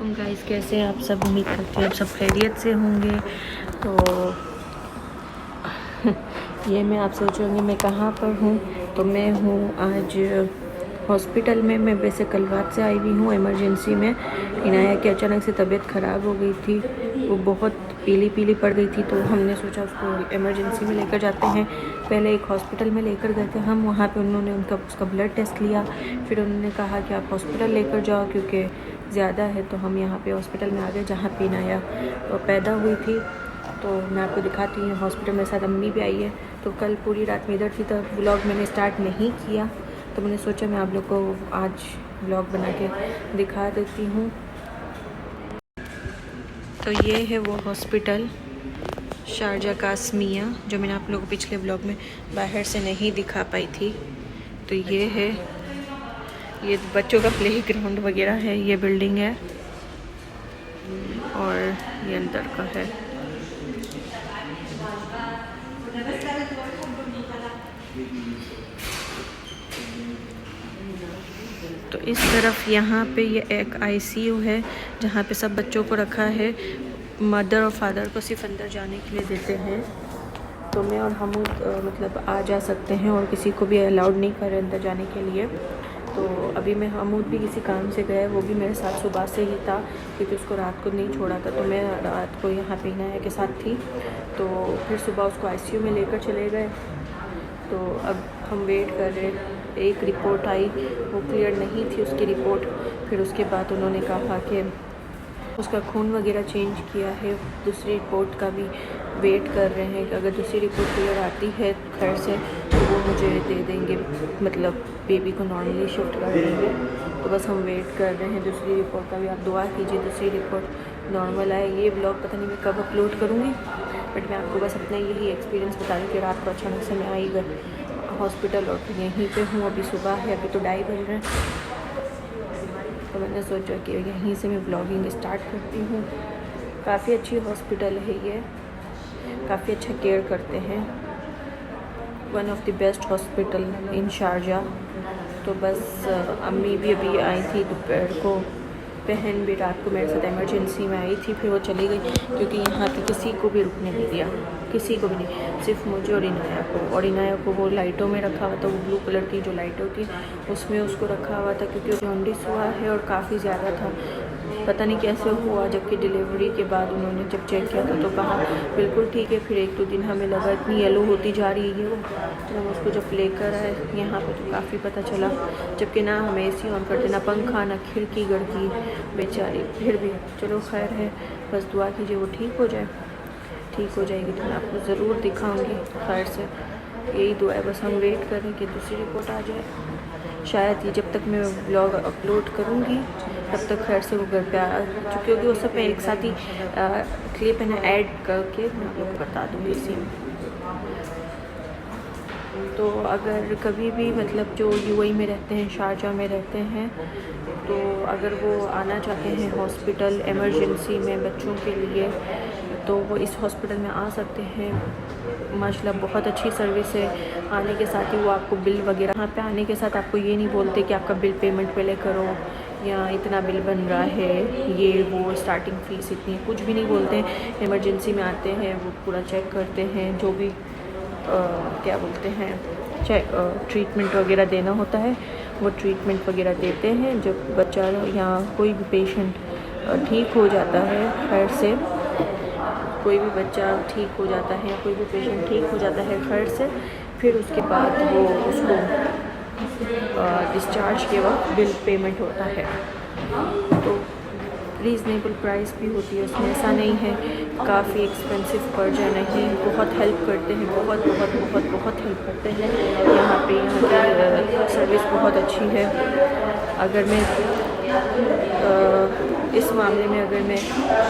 वालेकुम गाइस, कैसे हैं आप सब। उम्मीद करती हूँ आप सब खैरियत से होंगे। तो ये मैं आप सोचोगे मैं कहाँ पर हूँ, तो मैं हूँ आज हॉस्पिटल में। मैं वैसे कल रात से आई हुई हूँ इमरजेंसी में। इनाया की अचानक से तबीयत ख़राब हो गई थी, वो बहुत पीली पीली पड़ गई थी, तो हमने सोचा उसको इमरजेंसी में लेकर जाते हैं। पहले एक हॉस्पिटल में लेकर गए थे हम, वहाँ पे उन्होंने उसका ब्लड टेस्ट लिया। फिर उन्होंने कहा कि आप हॉस्पिटल लेकर जाओ क्योंकि ज़्यादा है। तो हम यहाँ पे हॉस्पिटल में आ गए जहाँ पे इनाया पैदा हुई थी। तो मैं आपको दिखाती हूँ हॉस्पिटल, मेरे साथ अम्मी भी आई है। तो कल पूरी रात में इधर थी, तो व्लॉग मैंने स्टार्ट नहीं किया, तो मैंने सोचा मैं आप लोग को आज व्लॉग बना के दिखा देती हूँ। तो ये है वो हॉस्पिटल शारजा कासमिया, जो मैंने आप लोगों को पिछले व्लॉग में बाहर से नहीं दिखा पाई थी। तो ये है, ये बच्चों का प्ले ग्राउंड वगैरह है, ये बिल्डिंग है और ये अंदर का है। तो इस तरफ यहाँ पे ये एक आईसीयू है जहाँ पे सब बच्चों को रखा है। मदर और फादर को सिर्फ अंदर जाने के लिए देते हैं। तो मैं और हमूद मतलब आ जा सकते हैं और किसी को भी अलाउड नहीं कर रहे अंदर जाने के लिए। तो अभी मैं हमूद भी किसी काम से गया, वो भी मेरे साथ सुबह से ही था क्योंकि उसको रात को नहीं छोड़ा था। तो मैं रात को यहाँ पे इनाया के साथ थी, तो फिर सुबह उसको आईसीयू में लेकर चले गए। तो अब हम वेट कर रहे। एक रिपोर्ट आई, वो क्लियर नहीं थी उसकी रिपोर्ट। फिर उसके बाद उन्होंने कहा कि उसका खून वगैरह चेंज किया है। दूसरी रिपोर्ट का भी वेट कर रहे हैं कि अगर दूसरी रिपोर्ट क्लियर आती है घर से तो वो मुझे दे देंगे, मतलब बेबी को नॉर्मली शिफ्ट कर देंगे। तो बस हम वेट कर रहे हैं दूसरी रिपोर्ट का भी। आप दुआ कीजिए दूसरी रिपोर्ट नॉर्मल आए। ये ब्लॉग पता नहीं मैं कब अपलोड करूँगी, बट मैं आपको बस अपना यही एक्सपीरियंस बता रही हूँ कि रात को अचानक से मैं आई गई हॉस्पिटल और फिर यहीं पे हूँ। अभी सुबह है, अभी तो 2:30 बज रहे हैं। तो मैंने सोचा कि यहीं से मैं ब्लॉगिंग स्टार्ट करती हूँ। काफ़ी अच्छी हॉस्पिटल है ये, काफ़ी अच्छा केयर करते हैं। One of the best hospital in Sharjah. तो बस अम्मी भी अभी आई थी दोपहर को, बहन भी रात को मेरे साथ इमरजेंसी में आई थी, फिर वो चली गई क्योंकि यहाँ पे किसी को भी रुकने नहीं दिया, किसी को भी नहीं, सिर्फ मुझे और इनाया को। और इनाया को वो लाइटों में रखा हुआ था, वो ब्लू कलर की जो लाइट होती उसमें उसको रखा हुआ था क्योंकि जॉन्डिस हुआ है और काफ़ी ज़्यादा था। पता नहीं कैसे हुआ, जबकि डिलीवरी के बाद उन्होंने जब चेक किया था तो कहा बिल्कुल ठीक है। फिर 1-2 दिन हमें लगा इतनी येलो होती जा रही है वो, तो हम उसको जब लेकर आए यहाँ पर तो काफ़ी पता चला। जबकि ना हम AC ऑन करते, ना पंखा, ना खिड़की गड़की बेचारी। फिर भी चलो खैर है, बस दुआ कीजिए वो ठीक हो जाए। ठीक हो जाएगी तो मैं आपको ज़रूर दिखाऊंगी खैर से, यही दुआ है। बस हम वेट करें कि दूसरी रिपोर्ट आ जाए। शायद ये जब तक मैं ब्लॉग अपलोड करूँगी तब तक खैर से वो घर पे आ, क्योंकि वो सब मैं एक साथ ही क्लिप है ना ऐड करके मैं आप लोग को बता दूँगी इसी में। तो अगर कभी भी मतलब जो UAE में रहते हैं, शारजा में रहते हैं, तो अगर वो आना चाहते हैं हॉस्पिटल इमरजेंसी में बच्चों के लिए, तो वो इस हॉस्पिटल में आ सकते हैं। माशाल्लाह बहुत अच्छी सर्विस है। आने के साथ ही वो आपको बिल वगैरह, यहाँ पे आने के साथ आपको ये नहीं बोलते कि आपका बिल पेमेंट पहले करो या इतना बिल बन रहा है, ये वो स्टार्टिंग फ़ीस इतनी है, कुछ भी नहीं बोलते हैं। इमरजेंसी में आते हैं, वो पूरा चेक करते हैं, जो भी क्या बोलते हैं ट्रीटमेंट वगैरह देना होता है वो ट्रीटमेंट वगैरह देते हैं। जब बच्चा या कोई भी पेशेंट ठीक हो जाता है, खैर से कोई भी बच्चा ठीक हो जाता है या कोई भी पेशेंट ठीक हो जाता है खैर से, फिर उसके बाद वो उसको डिस्चार्ज के वक्त बिल पेमेंट होता है। तो रीज़नेबल प्राइस भी होती है उसमें, ऐसा नहीं है काफ़ी एक्सपेंसिव पड़ जाए, नहीं। बहुत हेल्प करते हैं, बहुत बहुत बहुत बहुत हेल्प करते हैं यहाँ पे। यहाँ की सर्विस बहुत अच्छी है। अगर मैं इस मामले में अगर मैं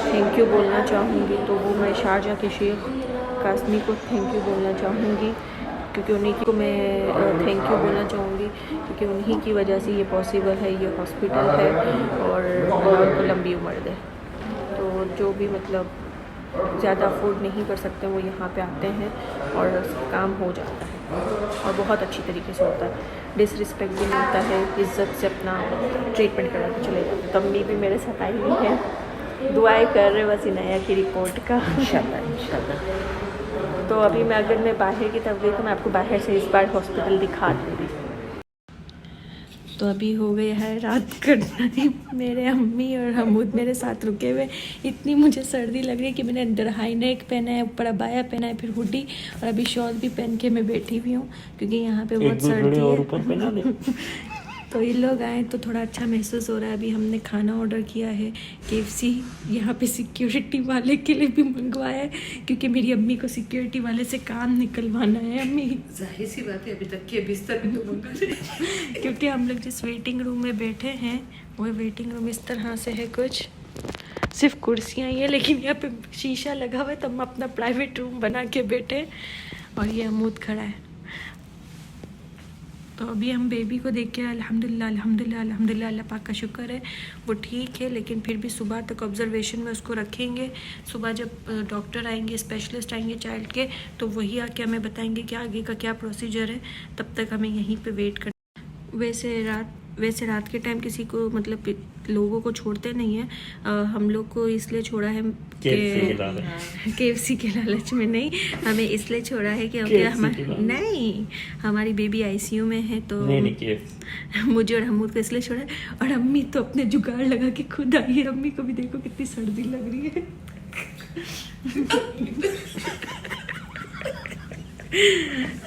थैंक यू बोलना चाहूँगी तो वो मैं शारजा के शेख कासमी को थैंक यू बोलना चाहूँगी, क्योंकि उन्हीं को मैं थैंक यू बोलना चाहूँगी क्योंकि उन्हीं की वजह से ये पॉसिबल है, ये हॉस्पिटल है और उनको लंबी उम्र दे। तो जो भी मतलब ज़्यादा अफोर्ड नहीं कर सकते वो यहाँ पे आते हैं और काम हो जाता है। और बहुत अच्छी तरीके से होता है, डिसरिस्पेक्ट भी मिलता है, इज़्ज़त से अपना ट्रीटमेंट करा के चले जाते। तो अम्मी भी मेरे साथ आई हुई है, दुआएं कर रहे बस इनाया की रिपोर्ट का, इंशाल्लाह। तो अभी मैं अगर मैं बाहर की तरफ गई तो मैं आपको बाहर से इस बार हॉस्पिटल दिखा दूँगी। तो अभी हो गया है रात का टाइम, मेरे अम्मी और हमूद मेरे साथ रुके हुए। इतनी मुझे सर्दी लग रही है कि मैंने अंदर हाई नेक पहना है, ऊपर अबाया पहना है, फिर हुडी और अभी शॉल भी पहन के मैं बैठी हुई हूँ क्योंकि यहाँ पे बहुत सर्दी है। तो ये लोग आए तो थोड़ा अच्छा महसूस हो रहा है। अभी हमने खाना ऑर्डर किया है KFC, यहाँ पे सिक्योरिटी वाले के लिए भी मंगवाया है क्योंकि मेरी अम्मी को सिक्योरिटी वाले से काम निकलवाना है। अम्मी जाहिर सी बात है, अभी तक के बिस्तर भी तो मंगा ले। क्योंकि हम लोग जिस वेटिंग रूम में बैठे हैं वो वेटिंग रूम इस तरह से है, कुछ सिर्फ कुर्सियाँ ही है लेकिन यहाँ पे शीशा लगा हुआ है, तो हम अपना प्राइवेट रूम बना के बैठे और ये अमूद खड़ा है। तो अभी हम बेबी को देख के अल्हम्दुलिल्लाह अल्हम्दुलिल्लाह अल्हम्दुलिल्लाह, अल्लाह पाक का शुक्र है वो ठीक है, लेकिन फिर भी सुबह तक ऑब्जर्वेशन में उसको रखेंगे। सुबह जब डॉक्टर आएंगे, स्पेशलिस्ट आएंगे चाइल्ड के, तो वही आके हमें बताएंगे कि आगे का क्या प्रोसीजर है। तब तक हमें यहीं पे वेट कर। वैसे रात के टाइम किसी को मतलब लोगों को छोड़ते नहीं है। हम लोग को इसलिए छोड़ा है KFC के लालच में नहीं, हमें इसलिए छोड़ा है क्योंकि हमारी बेबी ICU में है, तो मुझे और हमूद को इसलिए छोड़ा है। और अम्मी तो अपने जुगाड़ लगा के खुद आई है। अम्मी को भी देखो कितनी सर्दी लग रही है।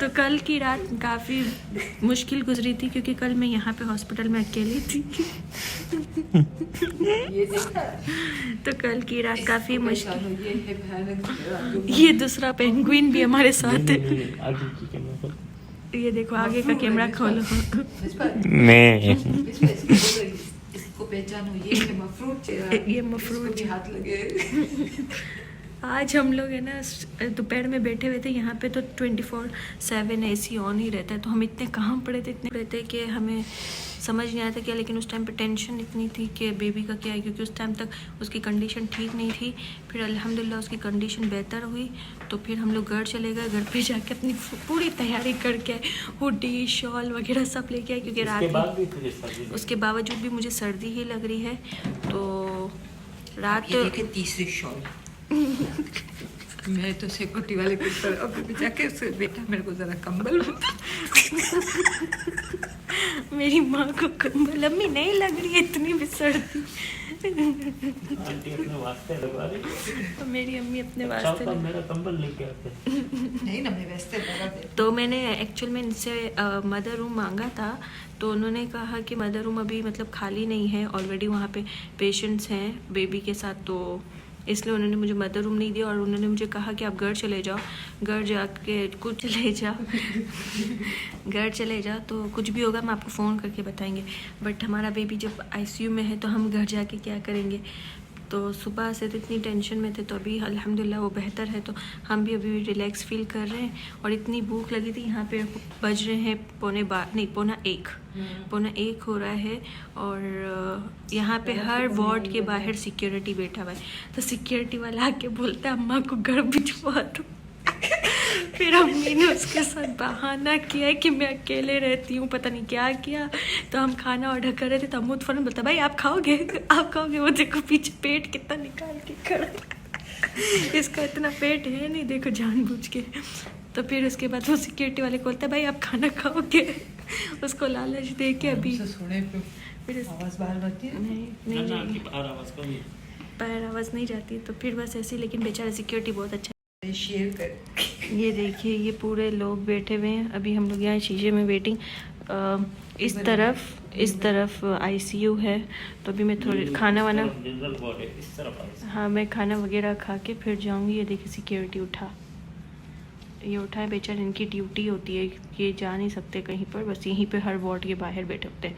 तो कल की रात काफ़ी मुश्किल गुजरी थी क्योंकि कल मैं यहाँ पे हॉस्पिटल में अकेली थी। ये देखा, तो कल की रात काफ़ी मुश्किल। ये दूसरा पेंगुइन भी हमारे साथ है। ये देखो आगे का कैमरा खोलो। इसको पहचानो, ये मफरूट, ये मफरूट हाथ लगे। आज हम लोग है ना दोपहर में बैठे हुए थे यहाँ पे, तो 24/7 AC ऑन ही रहता है। तो हम इतने काम पड़े थे कि हमें समझ नहीं आता क्या, लेकिन उस टाइम पे टेंशन इतनी थी कि बेबी का क्या है, क्योंकि उस टाइम तक उसकी कंडीशन ठीक नहीं थी। फिर अल्हम्दुलिल्लाह उसकी कंडीशन बेहतर हुई, तो फिर हम लोग घर चले गए। घर पे जाके अपनी पूरी तैयारी करके आए, हुडी शॉल वगैरह सब लेके आए क्योंकि रात उसके बावजूद भी मुझे सर्दी ही लग रही है। तो रात तीसरी शॉल मैं तो सिक्योरिटी वाले के ऊपर अभी जाके उससे बेटा मेरे को जरा कंबल मेरी माँ को कंबल अम्मी नहीं लग रही है इतनी भी सर्दी। तो मेरी अम्मी अपने वास्ते मेरा कंबल लेके आते नहीं ना, मैं वैसे तो मैंने एक्चुअल में इनसे मदर रूम मांगा था, तो उन्होंने कहा कि मदर रूम अभी मतलब खाली नहीं है, ऑलरेडी वहाँ पे पेशेंट्स हैं बेबी के साथ, तो इसलिए उन्होंने मुझे मदर रूम नहीं दिया। और उन्होंने मुझे कहा कि आप घर चले जाओ, घर जाके कुछ ले जाओ घर चले जाओ तो कुछ भी होगा हम आपको फ़ोन करके बताएंगे। बट हमारा बेबी जब ICU में है तो हम घर जाके क्या करेंगे। तो सुबह से तो इतनी टेंशन में थे, तो अभी अल्हम्दुलिल्लाह वो बेहतर है, तो हम भी अभी रिलैक्स फील कर रहे हैं। और इतनी भूख लगी थी, यहाँ पे बज रहे हैं पौना एक हो रहा है। और यहाँ पे हर वार्ड के बाहर सिक्योरिटी बैठा हुआ है, तो सिक्योरिटी वाला आके बोलता है अम्मा को घर भिजवा दो। फिर अम्मी ने उसके साथ बहाना किया है कि मैं अकेले रहती हूँ, पता नहीं क्या किया। तो हम खाना ऑर्डर कर रहे थे, तो अमूद फ़ौरन बोलता भाई आप खाओगे। वो देखो पीछे पेट कितना निकाल के खड़ा इसका इतना पेट है नहीं, देखो जानबूझ के। तो फिर उसके बाद वो सिक्योरिटी वाले को बोलता है भाई आप खाना खाओगे, उसको लालच दे के। अभी फिर आवाज़ बाहर आती है, नहीं बाहर आवाज़ नहीं जाती, तो फिर बस ऐसे। लेकिन बेचारा सिक्योरिटी बहुत अच्छा शेयर कर। ये देखिए ये पूरे लोग बैठे हुए हैं। अभी हम लोग यहाँ शीशे में वेटिंग, इस तरफ ICU है। तो अभी मैं थोड़ी खाना वाना, हाँ मैं खाना वगैरह खा के फिर जाऊँगी। ये देखिए सिक्योरिटी उठा है, बेचारे इनकी ड्यूटी होती है, ये जा नहीं सकते कहीं पर, बस यहीं पे हर वार्ड के बाहर बैठे होते हैं।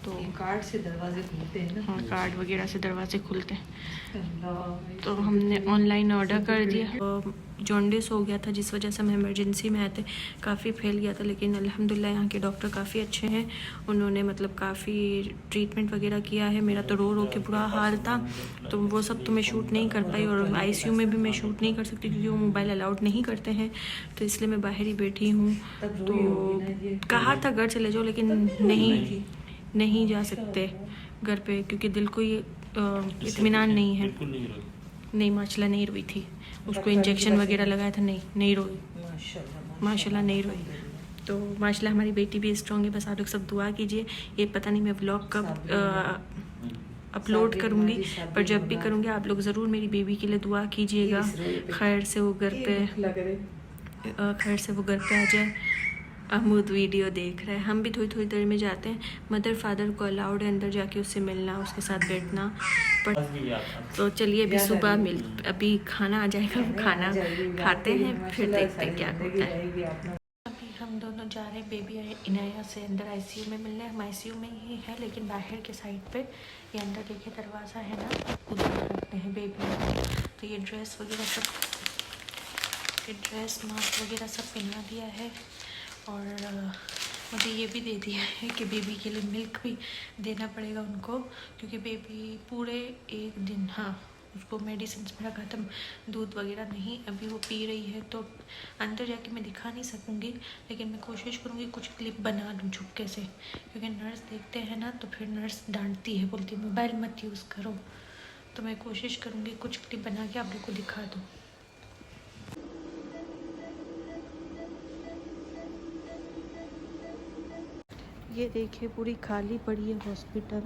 तो कार्ड से दरवाजे खुलते हैं ना। हाँ, कार्ड वगैरह से दरवाजे खुलते हैं। अल्लाह। तो हमने ऑनलाइन ऑर्डर कर दिया। जॉन्डिस हो गया था जिस वजह से हम इमरजेंसी में आए थे, काफ़ी फैल गया था, लेकिन अल्हम्दुलिल्लाह यहाँ के डॉक्टर काफ़ी अच्छे हैं। उन्होंने मतलब काफ़ी ट्रीटमेंट वगैरह किया है। मेरा तो रो रो के बुरा हाल था, तो वो सब तो मैं शूट नहीं कर पाई, और आईसीयू में भी मैं शूट नहीं कर सकती क्योंकि वो मोबाइल अलाउड नहीं करते हैं, तो इसलिए मैं बाहर ही बैठी हूँ। तो कहा था घर चले जाओ, लेकिन नहीं जा सकते घर पे, क्योंकि दिल को ये इत्मीनान नहीं है। नहीं, माशाल्लाह नहीं रोई थी, उसको इंजेक्शन वगैरह लगाया था, नहीं रोई, माशाल्लाह नहीं रोई। तो माशाल्लाह हमारी बेटी भी स्ट्रॉन्ग है। बस आप लोग सब दुआ कीजिए। ये पता नहीं मैं व्लॉग कब अपलोड करूँगी, पर जब भी करूँगी आप लोग ज़रूर मेरी बेबी के लिए दुआ कीजिएगा, खैर से वो घर पे आ जाए। अमूद वीडियो देख रहा है। हम भी थोड़ी देर में जाते हैं। मदर फादर को अलाउड है अंदर जाके उससे मिलना, उसके साथ बैठना, पर तो चलिए अभी सुबह अभी खाना आ जाएगा, खाना खाते हैं, फिर देखते हैं क्या होता है। अभी हम दोनों जा रहे हैं बेबी इनाया से अंदर आईसीयू में मिलने। हम आईसीयू में ही है, लेकिन बाहर के साइड पे ये अंदर देखिए दरवाज़ा है ना, उधर रखते हैं बेबी। तो ये ड्रेस वगैरह सब, ये ड्रेस मास्क वगैरह सब पहना दिया है, और मुझे ये भी दे दिया है कि बेबी के लिए मिल्क भी देना पड़ेगा उनको, क्योंकि बेबी पूरे एक दिन, हाँ, उसको मेडिसिन मेरा ख़त्म, दूध वगैरह नहीं अभी वो पी रही है। तो अंदर जाके मैं दिखा नहीं सकूँगी, लेकिन मैं कोशिश करूँगी कुछ क्लिप बना दूँ छुपके से, क्योंकि नर्स देखते हैं ना तो फिर नर्स डांटती है, बोलती है मोबाइल मत यूज़ करो। तो मैं कोशिश करूँगी कुछ क्लिप बना के आप लोग को दिखा दूँ। ये देखिए पूरी खाली पड़ी है हॉस्पिटल।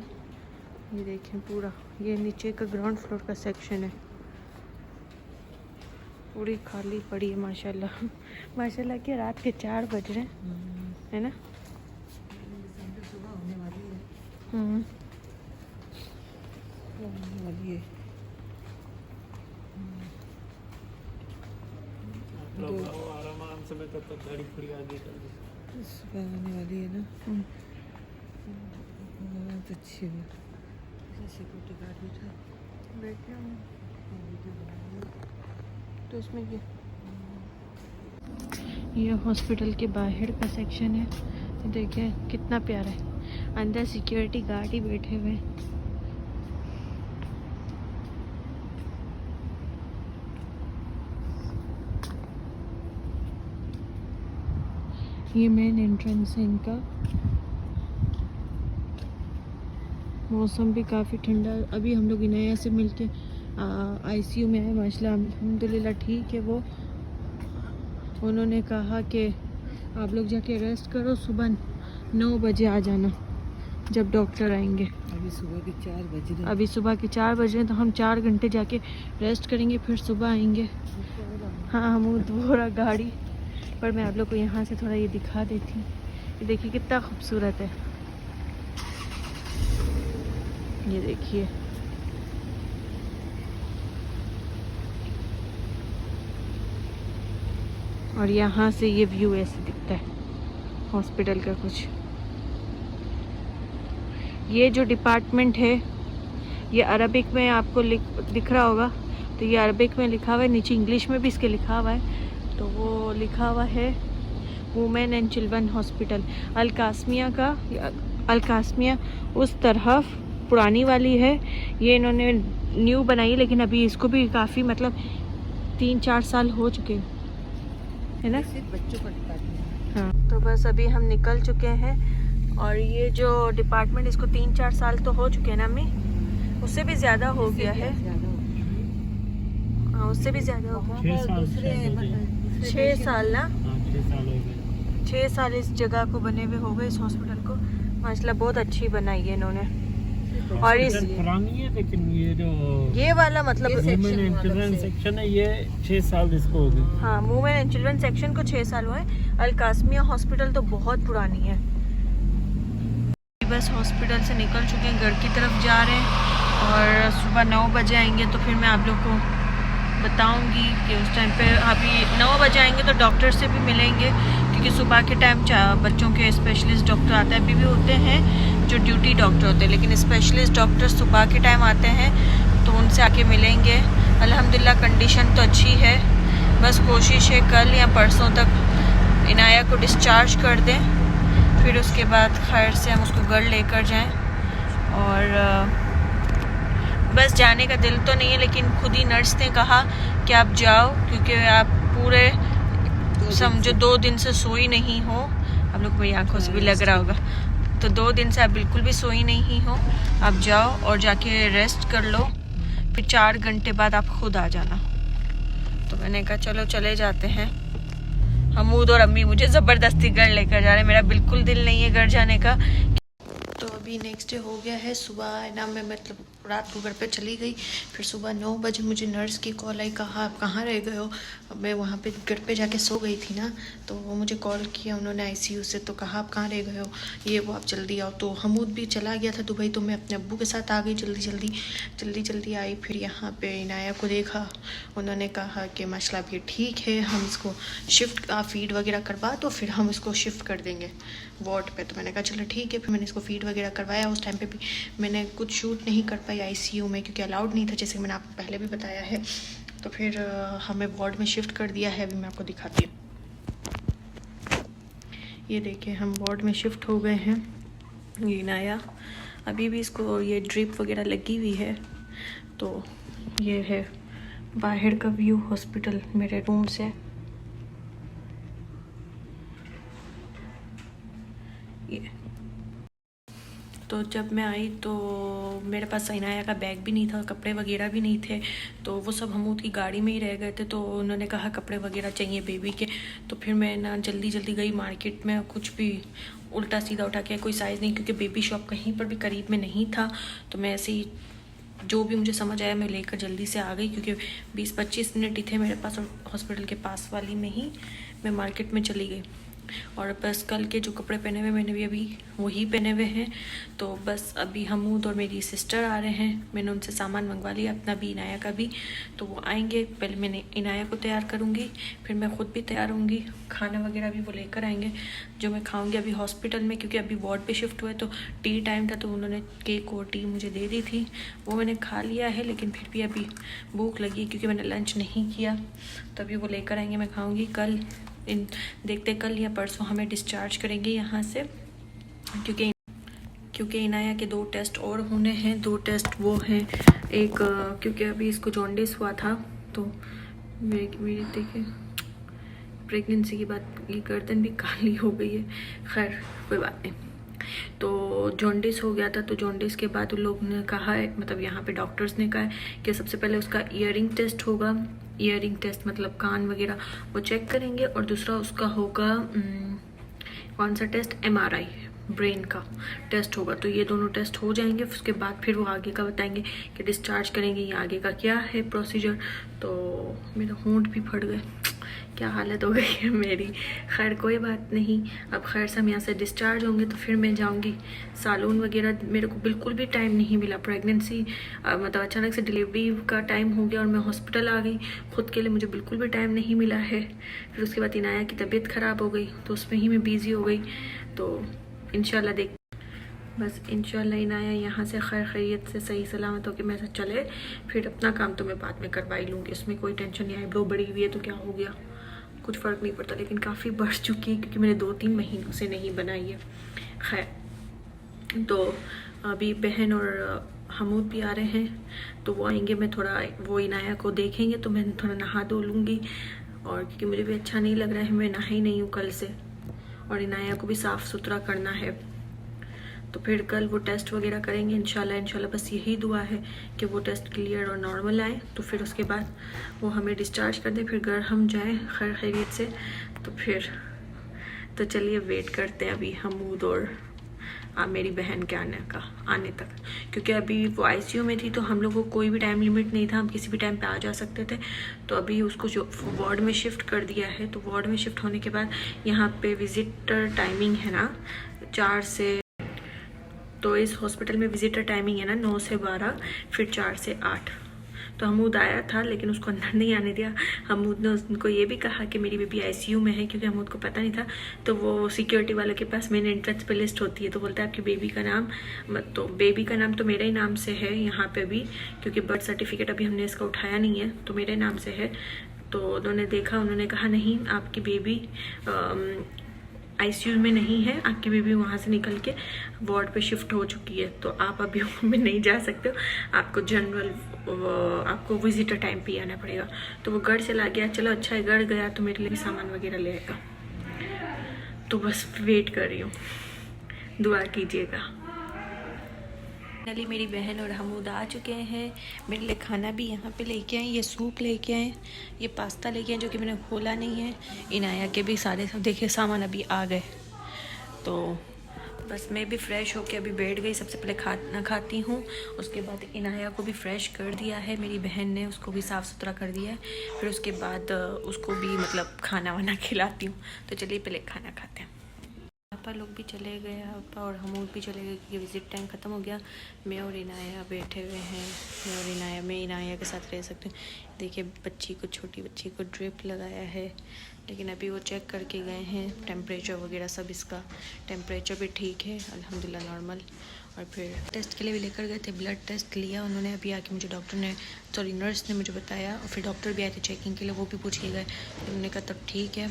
ये देखें पूरा, ये नीचे का ग्राउंड फ्लोर का सेक्शन है, पूरी खाली पड़ी है। माशाल्लाह माशाल्लाह कि रात के 4 बज रहे हैं, है ना। सुबह होने वाली है। आराम से मैं तब तक गाड़ी खड़ी आगे कर दी। सुबह होने वाली है ना। बहुत अच्छी है। सिक्योरिटी गार्ड भी था, बैठे हैं तो इसमें ये हॉस्पिटल के बाहर का सेक्शन है। देखिए कितना प्यारा है, अंदर सिक्योरिटी गार्ड ही बैठे हुए हैं। ये मेन एंट्रेंस है इनका। मौसम भी काफ़ी ठंडा। अभी हम लोग इनाया से मिलके आईसीयू में आए। माशाल्लाह अल्हम्दुलिल्लाह ठीक है वो। उन्होंने कहा कि आप लोग जाके रेस्ट करो, सुबह 9 बजे आ जाना जब डॉक्टर आएंगे। अभी सुबह के 4 बज रहे हैं। अभी सुबह के 4 बज रहे हैं, तो हम 4 घंटे जाके रेस्ट करेंगे, फिर सुबह आएंगे। हाँ, हम पूरा गाड़ी पर मैं आप लोग को यहाँ से थोड़ा ये दिखा देती हूँ। ये देखिए कितना खूबसूरत है, ये देखिए। और यहाँ से ये व्यू ऐसे दिखता है हॉस्पिटल का कुछ। ये जो डिपार्टमेंट है ये अरबिक में आपको दिख रहा होगा, तो ये अरबिक में लिखा हुआ है, नीचे इंग्लिश में भी इसके लिखा हुआ है। तो वो लिखा हुआ है वुमेन एंड चिल्ड्रन हॉस्पिटल अल-कासमिया का। अल-कासमिया उस तरफ पुरानी वाली है, ये इन्होंने न्यू बनाई है, लेकिन अभी इसको भी काफ़ी मतलब 3-4 साल हो चुके हैं ना। सिर्फ बच्चों का डिपार्टमेंट। हाँ, तो बस अभी हम निकल चुके हैं। और ये जो डिपार्टमेंट इसको 3-4 साल तो हो चुके हैं ना अम्मी, उससे भी ज़्यादा हो गया है। हाँ, उससे भी ज़्यादा हो गया। 6 साल ना, 6 साल हो गए। 6 साल इस जगह को बने हुए हो गए, इस हॉस्पिटल को। माशाल्लाह बहुत अच्छी बनाई है इन्होंने। और इस पुरानी है, लेकिन ये वाला मतलब वुमेन एंड चिल्ड्रन सेक्शन है, ये 6 साल इसको हो गए। हाँ, वुमेन एंड चिल्ड्रन सेक्शन को 6 साल हुए। अल-कासमिया हॉस्पिटल तो बहुत पुरानी है। बस हॉस्पिटल से निकल चुके हैं, घर की तरफ जा रहे हैं, और सुबह 9 बजे आएंगे तो फिर मैं आप लोग को बताऊंगी कि उस टाइम पे। अभी 9 बजे आएंगे तो डॉक्टर से भी मिलेंगे, क्योंकि सुबह के टाइम बच्चों के स्पेशलिस्ट डॉक्टर आते हैं, अभी भी होते हैं, जो ड्यूटी डॉक्टर होते हैं, लेकिन स्पेशलिस्ट डॉक्टर सुबह के टाइम आते हैं, तो उनसे आके मिलेंगे। अल्हम्दुलिल्लाह कंडीशन तो अच्छी है, बस कोशिश है कल या परसों तक इनाया को डिस्चार्ज कर दें, फिर उसके बाद खैर से हम उसको घर लेकर जाएं। और बस जाने का दिल तो नहीं है, लेकिन खुद ही नर्स ने कहा कि आप जाओ, क्योंकि आप पूरे समझो 2 दिन से सोई नहीं हो। आप लोग को मेरी आंखों से भी लग रहा होगा, तो 2 दिन से आप बिल्कुल भी सोई नहीं हो। आप जाओ और जाके रेस्ट कर लो, फिर 4 घंटे बाद आप खुद आ जाना। तो मैंने कहा चलो चले जाते हैं। हमूद और अम्मी मुझे ज़बरदस्ती घर लेकर जा रहे हैं, मेरा बिल्कुल दिल नहीं है घर जाने का। तो अभी नेक्स्ट डे हो गया है। सुबह ना मैं मतलब रात को घर पे चली गई, फिर सुबह 9 बजे मुझे नर्स की कॉल आई, कहा आप कहाँ रह गए हो। मैं वहाँ पे घर पे जाके सो गई थी ना, तो वो मुझे कॉल किया उन्होंने आईसीयू से, तो कहा आप कहाँ रह गए हो, ये वो आप जल्दी आओ। तो हमूद भी चला गया था दुबई, तो मैं अपने अब्बू के साथ आ गई जल्दी जल्दी आई। फिर यहाँ पे इनाया को देखा, उन्होंने कहा कि माशाल्लाह ये ठीक है, हम इसको शिफ्ट फीड वगैरह करवा तो फिर हम इसको शिफ्ट कर देंगे वार्ड पे। तो मैंने कहा चलो ठीक है। फिर मैंने इसको फीड वगैरह करवाया। उस टाइम पे भी मैंने कुछ शूट नहीं कर पाई आईसीयू में, क्योंकि अलाउड नहीं था, जैसे मैंने आपको पहले भी बताया है। तो फिर हमें वार्ड में शिफ्ट कर दिया है। अभी मैं आपको दिखाती हूँ, ये देखिए हम वार्ड में शिफ्ट हो गए हैं। ये इनाया अभी भी इसको ये ड्रिप वगैरह लगी हुई है। तो ये है बाहर का व्यू हॉस्पिटल मेरे रूम से। ये तो जब मैं आई तो मेरे पास इनाया का बैग भी नहीं था, कपड़े वगैरह भी नहीं थे, तो वो सब हमूद की गाड़ी में ही रह गए थे। तो उन्होंने कहा कपड़े वगैरह चाहिए बेबी के, तो फिर मैं ना जल्दी गई मार्केट में, कुछ भी उल्टा सीधा उठा के, कोई साइज़ नहीं, क्योंकि बेबी शॉप कहीं पर भी करीब में नहीं था। तो मैं ऐसे ही जो भी मुझे समझ आया मैं लेकर जल्दी से आ गई, क्योंकि 20-25 मिनट ही थे मेरे पास, और हॉस्पिटल के पास वाली में ही मैं मार्केट में चली गई। और बस कल के जो कपड़े पहने हुए मैंने भी अभी वही पहने हुए हैं। तो बस अभी हमूद और मेरी सिस्टर आ रहे हैं, मैंने उनसे सामान मंगवा लिया, अपना भी इनाया का भी। तो वो आएंगे, पहले मैंने इनाया को तैयार करूँगी, फिर मैं ख़ुद भी तैयार होंगी, खाना वगैरह भी वो लेकर आएंगे जो मैं खाऊँगी अभी हॉस्पिटल में। क्योंकि अभी वार्ड पे शिफ्ट हुए तो टी टाइम था, तो उन्होंने केक और टी मुझे दे दी थी, वो मैंने खा लिया है। लेकिन फिर भी अभी भूख लगी क्योंकि मैंने लंच नहीं किया, तो अभी वो लेकर आएंगे, मैं खाऊँगी। कल देखते कल या परसों हमें डिस्चार्ज करेंगे यहाँ से, क्योंकि इनाया के 2 टेस्ट और होने हैं। 2 टेस्ट वो हैं, एक क्योंकि अभी इसको जॉन्डिस हुआ था, तो मेरी देखिए प्रेगनेंसी की बात, ये गर्दन भी काली हो गई है, खैर कोई बात नहीं। तो जॉन्डिस हो गया था, तो जॉन्डिस के बाद उन लोगों ने कहा है, मतलब यहाँ पे डॉक्टर्स ने कहा है कि सबसे पहले उसका ईयरिंग टेस्ट होगा। ईयरिंग टेस्ट मतलब कान वगैरह वो चेक करेंगे, और दूसरा उसका होगा कौन सा टेस्ट, MRI ब्रेन का टेस्ट होगा। तो ये दोनों टेस्ट हो जाएंगे, उसके बाद फिर वो आगे का बताएंगे कि डिस्चार्ज करेंगे या आगे का क्या है प्रोसीजर। तो मेरा होंठ भी फट गए, क्या हालत हो गई है मेरी। खैर कोई बात नहीं, अब खैर से हम यहाँ से डिस्चार्ज होंगे तो फिर मैं जाऊँगी सालून वगैरह। मेरे को बिल्कुल भी टाइम नहीं मिला, प्रेगनेंसी मतलब अचानक से डिलीवरी का टाइम हो गया और मैं हॉस्पिटल आ गई, खुद के लिए मुझे बिल्कुल भी टाइम नहीं मिला है। फिर उसके बाद इनाया की तबीयत ख़राब हो गई, तो उसमें ही मैं बिज़ी हो गई। तो इंशाल्लाह बस इंशाल्लाह इनाया यहाँ से खैर खैरियत से सही सलामत होकर मेरे साथ चले, फिर अपना काम तो मैं बाद में करवा ही लूँगी, इसमें कोई टेंशन नहीं। आईब्रो बड़ी हुई है तो क्या हो गया, कुछ फ़र्क नहीं पड़ता, लेकिन काफ़ी बढ़ चुकी है क्योंकि मैंने 2-3 महीनों से नहीं बनाई है। खैर तो अभी बहन और हमूद भी आ रहे हैं, तो वो आएंगे, मैं थोड़ा वो इनाया को देखेंगे तो मैं थोड़ा नहा धो लूँगी, और क्योंकि मुझे भी अच्छा नहीं लग रहा है, मैं नहा ही नहीं हूँ कल से, और इनाया को भी साफ़ सुथरा करना है। तो फिर कल वो टेस्ट वगैरह करेंगे इंशाल्लाह। बस यही दुआ है कि वो टेस्ट क्लियर और नॉर्मल आए, तो फिर उसके बाद वो हमें डिस्चार्ज कर दें, फिर घर हम जाएं खैर खैरियत से। तो फिर तो चलिए वेट करते हैं अभी हमूद और मेरी बहन के आने तक, क्योंकि अभी वो आईसीयू में थी, तो हम लोगों को कोई भी टाइम लिमिट नहीं था, हम किसी भी टाइम पे आ जा सकते थे। तो अभी उसको जो वार्ड में शिफ्ट कर दिया है, तो वार्ड में शिफ्ट होने के बाद यहाँ पे विजिटर टाइमिंग है ना 4 से, तो इस हॉस्पिटल में विजिटर टाइमिंग है ना 9 से 12, फिर 4 से 8। तो हमूद आया था लेकिन उसको अंदर नहीं आने दिया। हमूद ने उनको ये भी कहा कि मेरी बेबी आईसीयू में है, क्योंकि हमूद को पता नहीं था। तो वो सिक्योरिटी वाले के पास मेन एंट्रेंस पे लिस्ट होती है, तो बोलता है आपकी बेबी का नाम, तो बेबी का नाम तो मेरे ही नाम से है यहाँ पे भी, क्योंकि बर्थ सर्टिफिकेट अभी हमने इसका उठाया नहीं है, तो मेरे नाम से है। तो उन्होंने देखा, उन्होंने कहा नहीं आपकी बेबी आईसीयू में नहीं है, आपकी बेबी वहाँ से निकल के वार्ड पे शिफ्ट हो चुकी है, तो आप अभी में नहीं जा सकते हो, आपको जनरल आपको विजिटर टाइम पे आना पड़ेगा। तो वो गढ़ चला गया। चलो अच्छा है, गढ़ गया तो मेरे लिए भी सामान वगैरह ले आएगा। तो बस वेट कर रही हूँ, दुआ कीजिएगा। फाइनली मेरी बहन और हमूद आ चुके हैं। मेरे लिए खाना भी यहाँ पे लेके आए, ये सूप लेके आए, ये पास्ता लेके आए जो कि मैंने खोला नहीं है। इनाया के भी सारे देखिए सामान अभी आ गए। तो बस मैं भी फ्रेश होके अभी बैठ गई। सबसे पहले खाना खाती हूँ, उसके बाद इनाया को भी फ्रेश कर दिया है मेरी बहन ने, उसको भी साफ़ सुथरा कर दिया है। फिर उसके बाद उसको भी मतलब खाना वाना खिलाती हूँ। तो चलिए पहले खाना खाते हैं। पापा लोग भी चले गए, पापा और हमूद भी चले गए क्योंकि विज़िट टाइम ख़त्म हो गया। मैं और इनाया बैठे हुए हैं। मैं इनाया के साथ रह सकती हूँ। देखिए छोटी बच्ची को ड्रिप लगाया है, लेकिन अभी वो चेक करके गए हैं टेम्परेचर वगैरह सब। इसका टेम्परेचर भी ठीक है अल्हम्दुलिल्लाह नॉर्मल। और फिर टेस्ट के लिए भी लेकर गए थे, ब्लड टेस्ट लिया उन्होंने। अभी आके मुझे नर्स ने मुझे बताया, और फिर डॉक्टर भी आए थे चेकिंग के लिए, वो भी पूछ के गए। उन्होंने कहा तब ठीक है।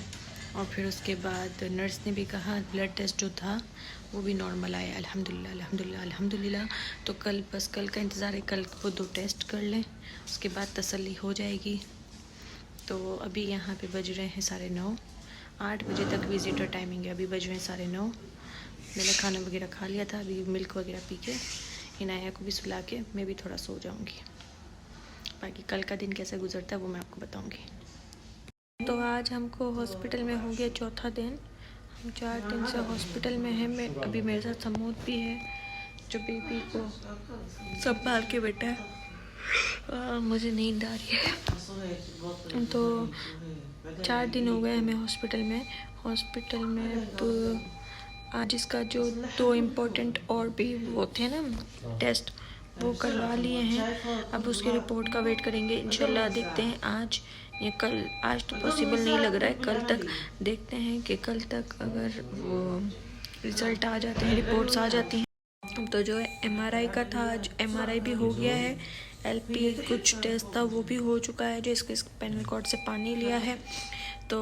और फिर उसके बाद नर्स ने भी कहा ब्लड टेस्ट जो था वो भी नॉर्मल आया अल्हम्दुलिल्लाह। तो कल का इंतज़ार है, कल वो 2 टेस्ट कर लें, उसके बाद तसल्ली हो जाएगी। तो अभी यहाँ पे बज रहे हैं 9:30, 8 बजे तक विजिटर टाइमिंग है। अभी बज रहे हैं 9:30। मैंने खाना वगैरह खा लिया था, अभी मिल्क वगैरह पी के इनाया को भी सुला के मैं भी थोड़ा सो जाऊँगी। बाकी कल का दिन कैसे गुजरता है वो मैं आपको बताऊँगी। तो आज हमको हॉस्पिटल में हो गया 4था दिन। हम 4 दिन से हॉस्पिटल में हैं। मैं अभी मेरे साथ हमूद भी है जो बेबी को संभाल के बैठा है। मुझे नींद आ रही है। तो 4 दिन हो गए हमें हॉस्पिटल में। तो आज इसका जो 2 इम्पोर्टेंट और भी वो थे ना टेस्ट, वो करवा लिए हैं। अब उसके रिपोर्ट का वेट करेंगे। इंशाल्लाह देखते हैं आज या कल। आज तो पॉसिबल नहीं लग रहा है, कल तक देखते हैं कि कल तक अगर वो रिज़ल्ट आ जाते हैं, रिपोर्ट्स आ जाती हैं। तो जो MRI का था, आज MRI भी हो गया है। LP कुछ टेस्ट था वो भी हो चुका है, जो इसके स्पाइनल कॉर्ड से पानी लिया है। तो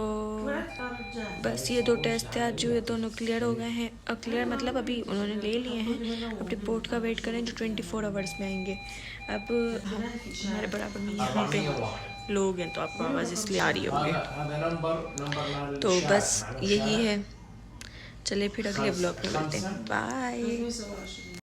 बस ये 2 टेस्ट थे आज, जो ये दोनों क्लियर हो गए हैं। क्लियर मतलब अभी उन्होंने ले लिए हैं, अब रिपोर्ट का वेट करें जो 24 आवर्स में आएंगे। अब हमारे बराबर में यहाँ पे लोग हैं तो आपको आवाज़ इसलिए आ रही होगी। तो बस यही है। चलिए फिर अगले ब्लॉग में मिलते हैं। बाय।